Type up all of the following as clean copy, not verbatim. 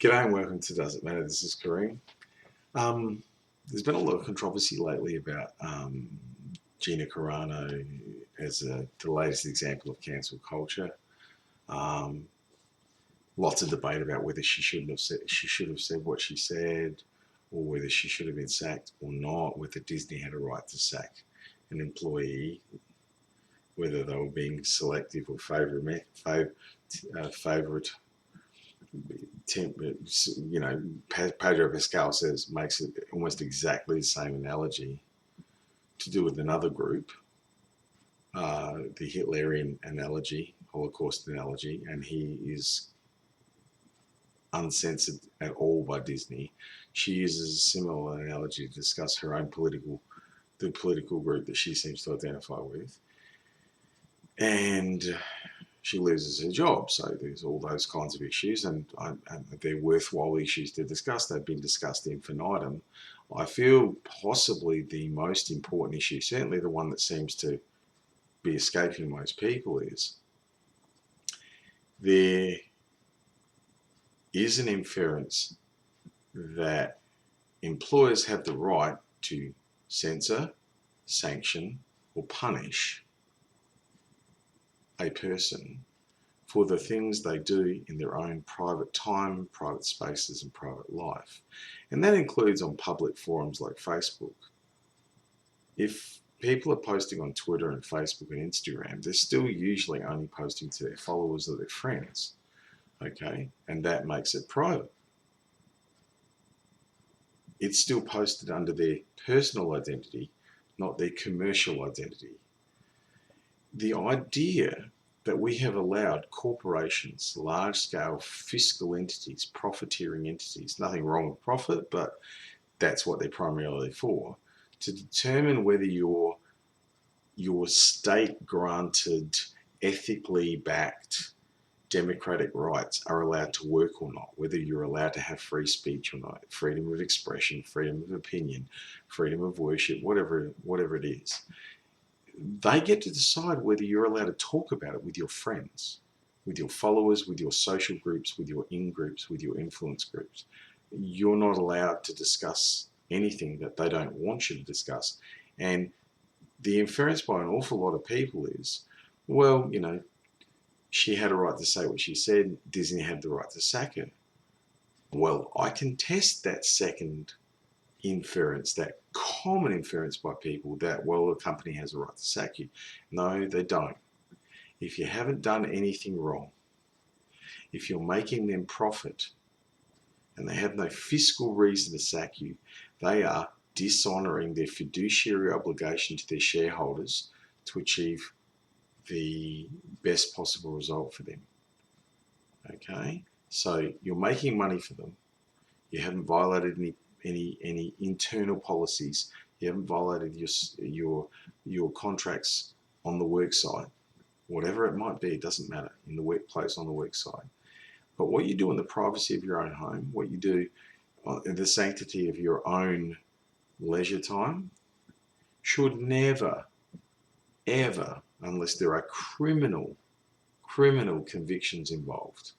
G'day and welcome to Does It Matter? This is Kareem. There's been a lot of controversy lately about Gina Carano as the latest example of cancel culture. Lots of debate about whether she should have said what she said, or whether she should have been sacked or not. Whether Disney had a right to sack an employee, whether they were being selective or favourite. Pedro Pascal makes it almost exactly the same analogy to do with another group, the Hitlerian analogy, Holocaust analogy, and he is uncensored at all by Disney. She uses a similar analogy to discuss her own the political group that she seems to identify with, and she loses her job. So there's all those kinds of issues, and they're worthwhile issues to discuss. They've been discussed infinitum. I feel possibly the most important issue, certainly the one that seems to be escaping most people, is there is an inference that employers have the right to censor, sanction, or punish a person for the things they do in their own private time, private spaces, and private life. And that includes on public forums like Facebook. If people are posting on Twitter and Facebook and Instagram, they're still usually only posting to their followers or their friends, okay? And that makes it private. It's still posted under their personal identity, not their commercial identity. The idea that we have allowed corporations, large-scale fiscal entities, profiteering entities, nothing wrong with profit, but that's what they're primarily for, to determine whether your state-granted, ethically backed democratic rights are allowed to work or not, whether you're allowed to have free speech or not, freedom of expression, freedom of opinion, freedom of worship, whatever it is. They get to decide whether you're allowed to talk about it with your friends, with your followers, with your social groups, with your in-groups, with your influence groups. You're not allowed to discuss anything that they don't want you to discuss. And the inference by an awful lot of people is, well, she had a right to say what she said, Disney had the right to sack her. Well, I contest that second inference, that common inference by people that, well, a company has a right to sack you. No, they don't. If you haven't done anything wrong, if you're making them profit and they have no fiscal reason to sack you, they are dishonouring their fiduciary obligation to their shareholders to achieve the best possible result for them. Okay? So you're making money for them. You haven't violated any internal policies. You haven't violated your contracts on the work site, whatever it might be. It doesn't matter, in the workplace, on the work site. But what you do in the privacy of your own home, what you do in the sanctity of your own leisure time, should never, ever, unless there are criminal convictions involved,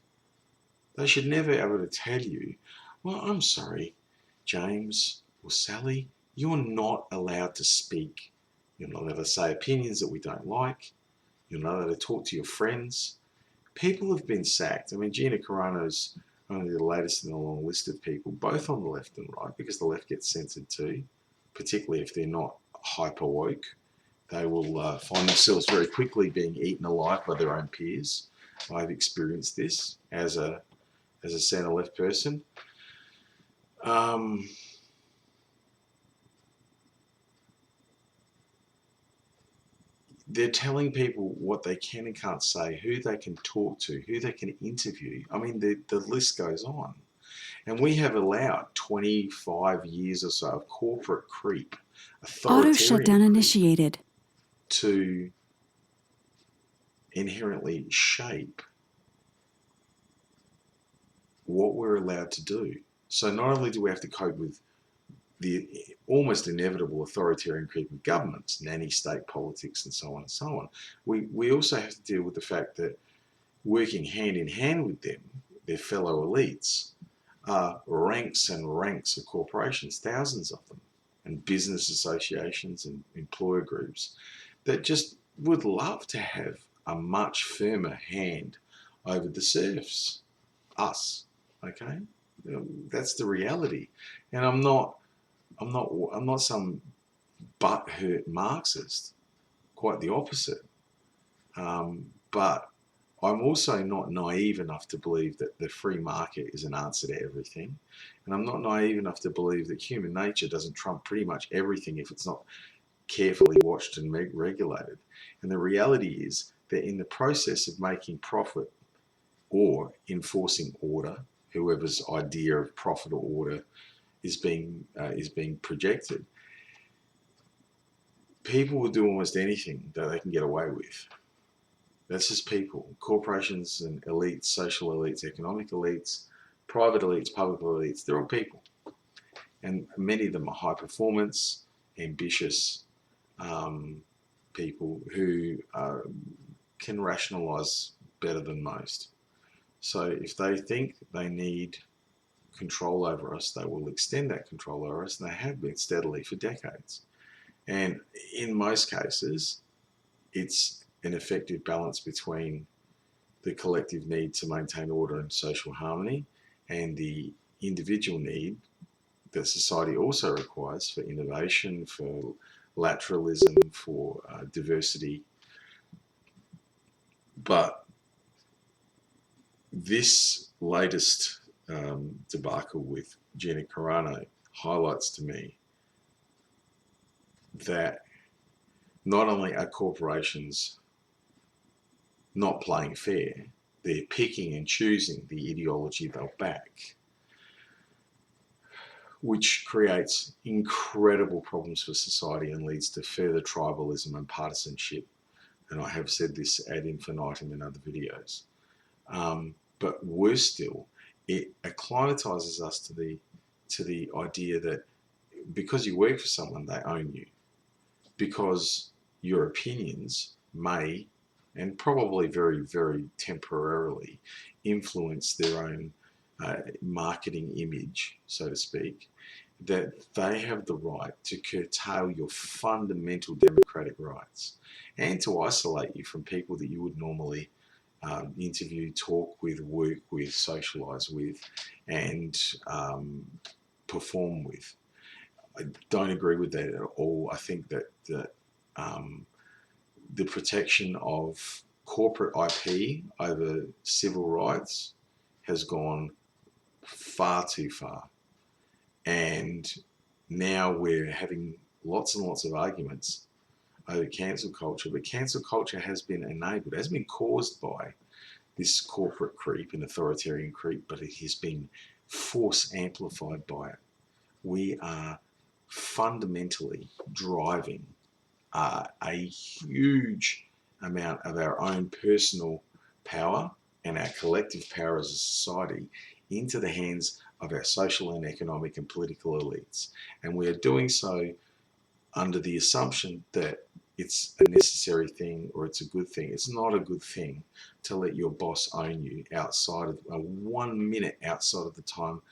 they should never be able to tell you, well, I'm sorry, James or Sally, you're not allowed to speak. You're not allowed to say opinions that we don't like. You're not allowed to talk to your friends. People have been sacked. I mean, Gina Carano's only the latest in a long list of people, both on the left and right, because the left gets censored too, particularly if they're not hyper woke. They will find themselves very quickly being eaten alive by their own peers. I've experienced this as a centre-left person. They're telling people what they can and can't say, who they can talk to, who they can interview. I mean, the list goes on. And we have allowed 25 years or so of corporate creep, Auto shutdown initiated, to inherently shape what we're allowed to do. So not only do we have to cope with the almost inevitable authoritarian creep of governments, nanny state politics, and so on and so on, we also have to deal with the fact that working hand in hand with them, their fellow elites, are ranks and ranks of corporations, thousands of them, and business associations and employer groups that just would love to have a much firmer hand over the serfs, us. Okay, that's the reality, and I'm not some butthurt Marxist. Quite the opposite. But I'm also not naive enough to believe that the free market is an answer to everything. And I'm not naive enough to believe that human nature doesn't trump pretty much everything if it's not carefully watched and regulated. And the reality is that in the process of making profit or enforcing order, whoever's idea of profit or order is being projected, people will do almost anything that they can get away with. That's just people. Corporations and elites, social elites, economic elites, private elites, public elites, they're all people. And many of them are high performance, ambitious people who can rationalize better than most. So if they think they need control over us, they will extend that control over us, and they have been steadily for decades. And in most cases, it's an effective balance between the collective need to maintain order and social harmony and the individual need that society also requires for innovation, for lateralism, for diversity. But this latest debacle with Gina Carano highlights to me that not only are corporations not playing fair, they're picking and choosing the ideology they'll back, which creates incredible problems for society and leads to further tribalism and partisanship. And I have said this ad infinitum in other videos. But worse still, it acclimatizes us to the idea that because you work for someone, they own you. Because your opinions may, and probably very, very temporarily, influence their own marketing image, so to speak, that they have the right to curtail your fundamental democratic rights and to isolate you from people that you would normally interview, talk with, work with, socialise with, and perform with. I don't agree with that at all. I think that the protection of corporate IP over civil rights has gone far too far. And now we're having lots and lots of arguments over cancel culture, but cancel culture has been enabled, it has been caused by this corporate creep and authoritarian creep, but it has been force amplified by it. We are fundamentally driving a huge amount of our own personal power and our collective power as a society into the hands of our social and economic and political elites. And we are doing so under the assumption that it's a necessary thing or it's a good thing. It's not a good thing to let your boss own you outside of 1 minute outside of the time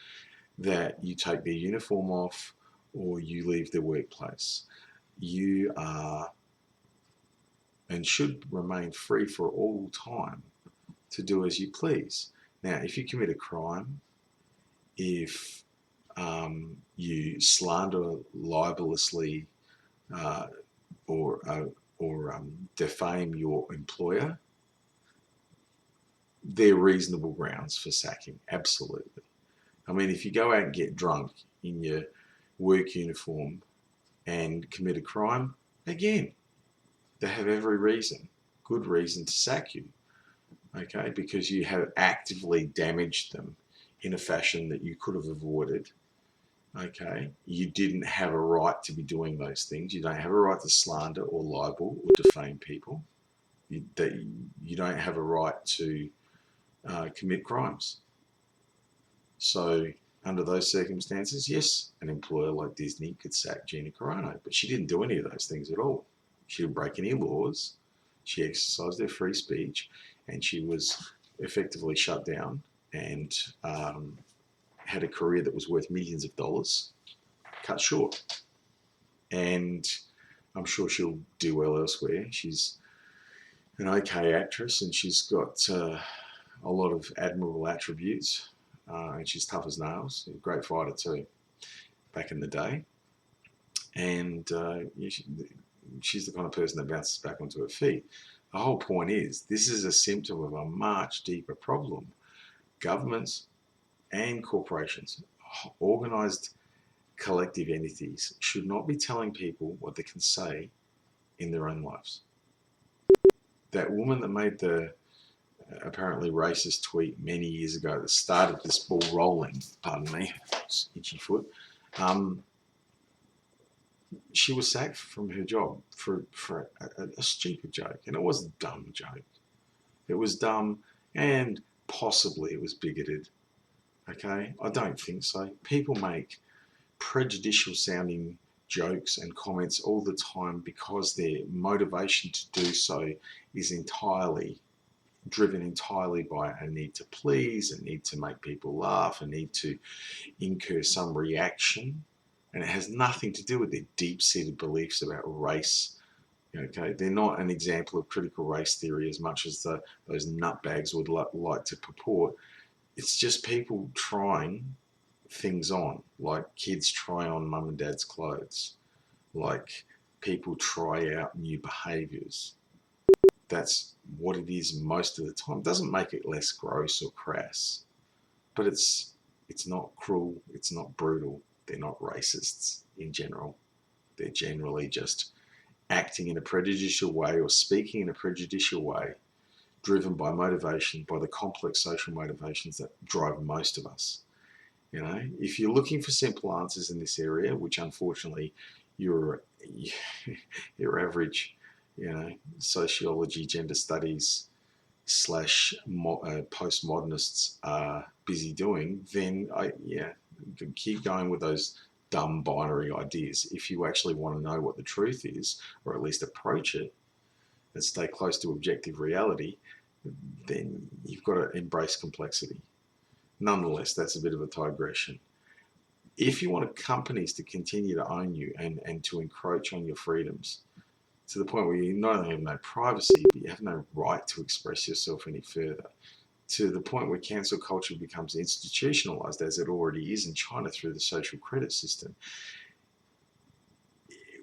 that you take their uniform off or you leave the workplace. You are and should remain free for all time to do as you please. Now, if you commit a crime, if you slander libelously or defame your employer, they're reasonable grounds for sacking, absolutely. I mean, if you go out and get drunk in your work uniform and commit a crime, again, they have every reason, good reason to sack you, okay, because you have actively damaged them in a fashion that you could have avoided, okay? You didn't have a right to be doing those things. You don't have a right to slander or libel or defame people. You don't have a right to commit crimes. So under those circumstances, yes, an employer like Disney could sack Gina Carano, but she didn't do any of those things at all. She didn't break any laws. She exercised her free speech, and she was effectively shut down and had a career that was worth millions of dollars cut short. And I'm sure she'll do well elsewhere. She's an okay actress, and she's got a lot of admirable attributes, and she's tough as nails. A great fighter too, back in the day. And she's the kind of person that bounces back onto her feet. The whole point is, this is a symptom of a much deeper problem. Governments and corporations, organised collective entities, should not be telling people what they can say in their own lives. That woman that made the apparently racist tweet many years ago that started this ball rolling, pardon me, itchy foot, she was sacked from her job for a stupid joke. And it was a dumb joke. It was dumb, and possibly it was bigoted. Okay? I don't think so. People make prejudicial sounding jokes and comments all the time because their motivation to do so is driven entirely by a need to please, a need to make people laugh, a need to incur some reaction. And it has nothing to do with their deep-seated beliefs about race. Okay, they're not an example of critical race theory as much as those nutbags would like to purport. It's just people trying things on, like kids try on mum and dad's clothes, like people try out new behaviours. That's what it is most of the time. It doesn't make it less gross or crass, but it's not cruel, it's not brutal. They're not racists in general. They're generally just acting in a prejudicial way or speaking in a prejudicial way, driven by motivation, by the complex social motivations that drive most of us. If you're looking for simple answers in this area, which unfortunately your average, sociology, gender studies / postmodernists are busy doing, then keep going with those dumb binary ideas. If you actually want to know what the truth is, or at least approach it and stay close to objective reality, then you've got to embrace complexity. Nonetheless, that's a bit of a digression. If you want companies to continue to own you and to encroach on your freedoms to the point where you not only have no privacy, but you have no right to express yourself any further, to the point where cancel culture becomes institutionalized, as it already is in China through the social credit system.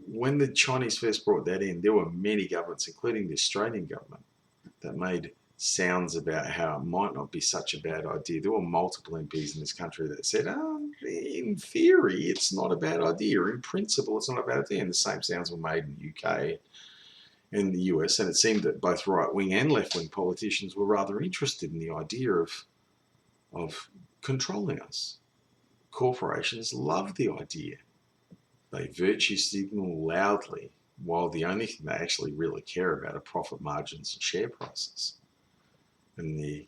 When the Chinese first brought that in, there were many governments, including the Australian government, that made sounds about how it might not be such a bad idea. There were multiple MPs in this country that said, in theory, it's not a bad idea. In principle, it's not a bad idea. And the same sounds were made in the UK and the US. And it seemed that both right-wing and left-wing politicians were rather interested in the idea of controlling us. Corporations love the idea. They virtue signal loudly, while the only thing they actually really care about are profit margins and share prices, and the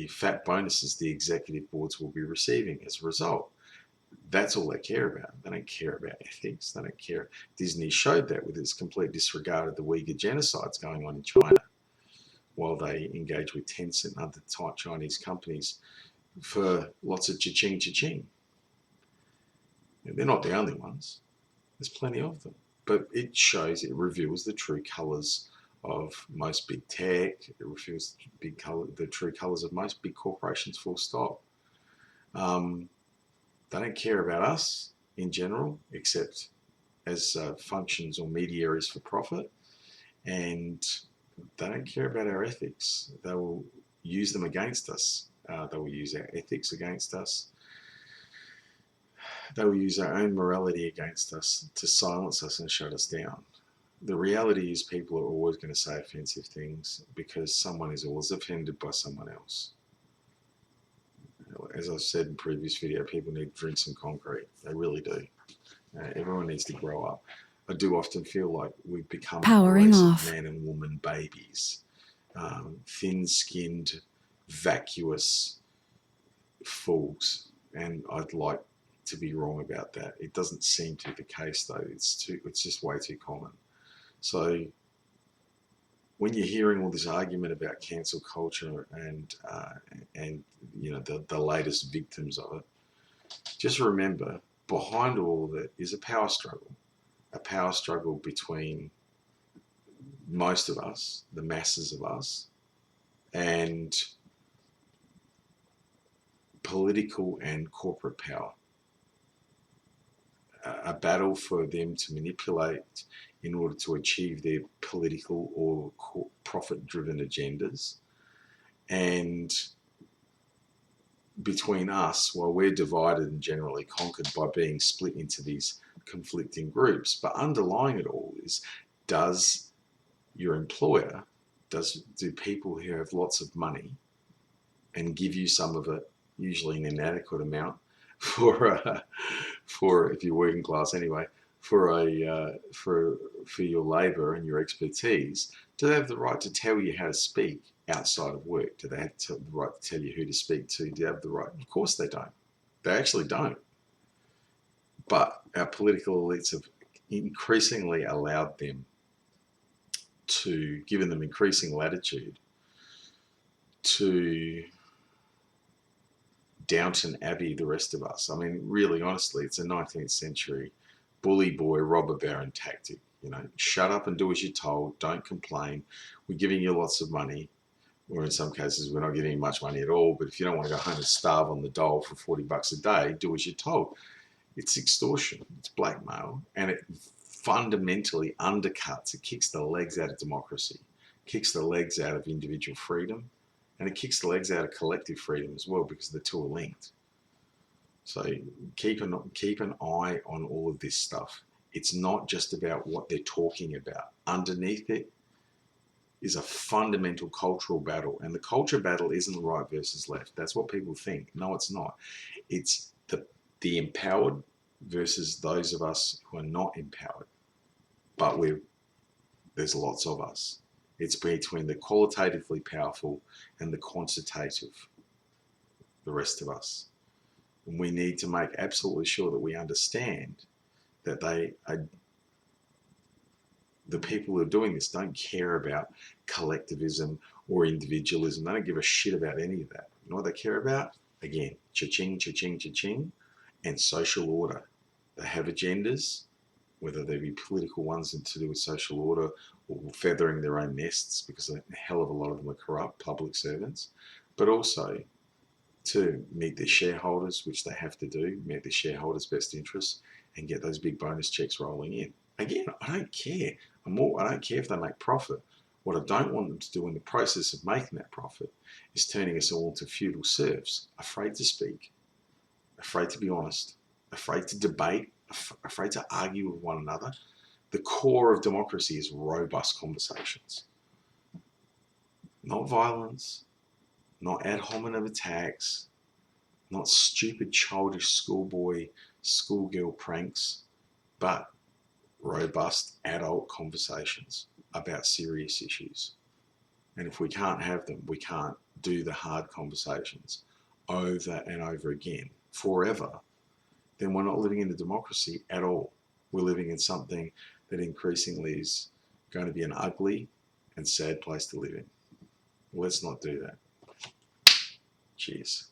fat bonuses the executive boards will be receiving as a result. That's all they care about. They don't care about ethics. They don't care. Disney showed that with its complete disregard of the Uyghur genocides going on in China, while they engage with Tencent and other Chinese companies for lots of cha-ching. They're not the only ones. There's plenty of them. But it reveals the true colours of most big tech. It reveals the true colours of most big corporations, full stop. They don't care about us in general, except as functions or mediaries for profit. And they don't care about our ethics. They will use them against us. They will use our ethics against us. They will use our own morality against us to silence us and shut us down. The reality is people are always going to say offensive things because someone is always offended by someone else. As I've said in previous video, people need to drink some concrete. They really do. Everyone needs to grow up. I do often feel like we've become Powering off. man and woman babies. Thin-skinned, vacuous fools. And I'd like to be wrong about that. It doesn't seem to be the case though. It's just way too common. So when you're hearing all this argument about cancel culture and the latest victims of it, just remember, behind all of it is a power struggle between most of us, the masses of us, and political and corporate power. A battle for them to manipulate in order to achieve their political or profit-driven agendas. And between us, while we're divided and generally conquered by being split into these conflicting groups, but underlying it all is, does your employer, do people who have lots of money and give you some of it, usually an inadequate amount, for if you're working class anyway, for your labour and your expertise, do they have the right to tell you how to speak outside of work? Do they have the right to tell you who to speak to? Do they have the right? Of course they don't. They actually don't. But our political elites have increasingly allowed them to, given them increasing latitude to Downton Abbey the rest of us. I mean, really, honestly, it's a 19th century bully boy, robber baron tactic. You know, shut up and do as you're told. Don't complain. We're giving you lots of money, or in some cases, we're not giving you much money at all. But if you don't want to go home and starve on the dole for $40 a day, do as you're told. It's extortion. It's blackmail, and it fundamentally undercuts. It kicks the legs out of democracy, kicks the legs out of individual freedom, and it kicks the legs out of collective freedom as well, because the two are linked. So keep an eye on all of this stuff. It's not just about what they're talking about. Underneath it is a fundamental cultural battle. And the culture battle isn't right versus left. That's what people think. No, it's not. It's the empowered versus those of us who are not empowered. But there's lots of us. It's between the qualitatively powerful and the quantitative, the rest of us. And we need to make absolutely sure that we understand that the people who are doing this don't care about collectivism or individualism. They don't give a shit about any of that. You know what they care about? Again, cha-ching, cha-ching, cha-ching, and social order. They have agendas, whether they be political ones and to do with social order or feathering their own nests, because a hell of a lot of them are corrupt public servants, but also to meet their shareholders, which they have to do, meet their shareholders' best interests, and get those big bonus checks rolling in. Again, I don't care. I don't care if they make profit. What I don't want them to do in the process of making that profit is turning us all into feudal serfs, afraid to speak, afraid to be honest, afraid to debate, afraid to argue with one another. The core of democracy is robust conversations, not violence, not ad hominem attacks, not stupid, childish schoolboy, schoolgirl pranks, but robust adult conversations about serious issues. And if we can't have them, we can't do the hard conversations over and over again forever, then we're not living in a democracy at all. We're living in something that increasingly is going to be an ugly and sad place to live in. Let's not do that. Cheers.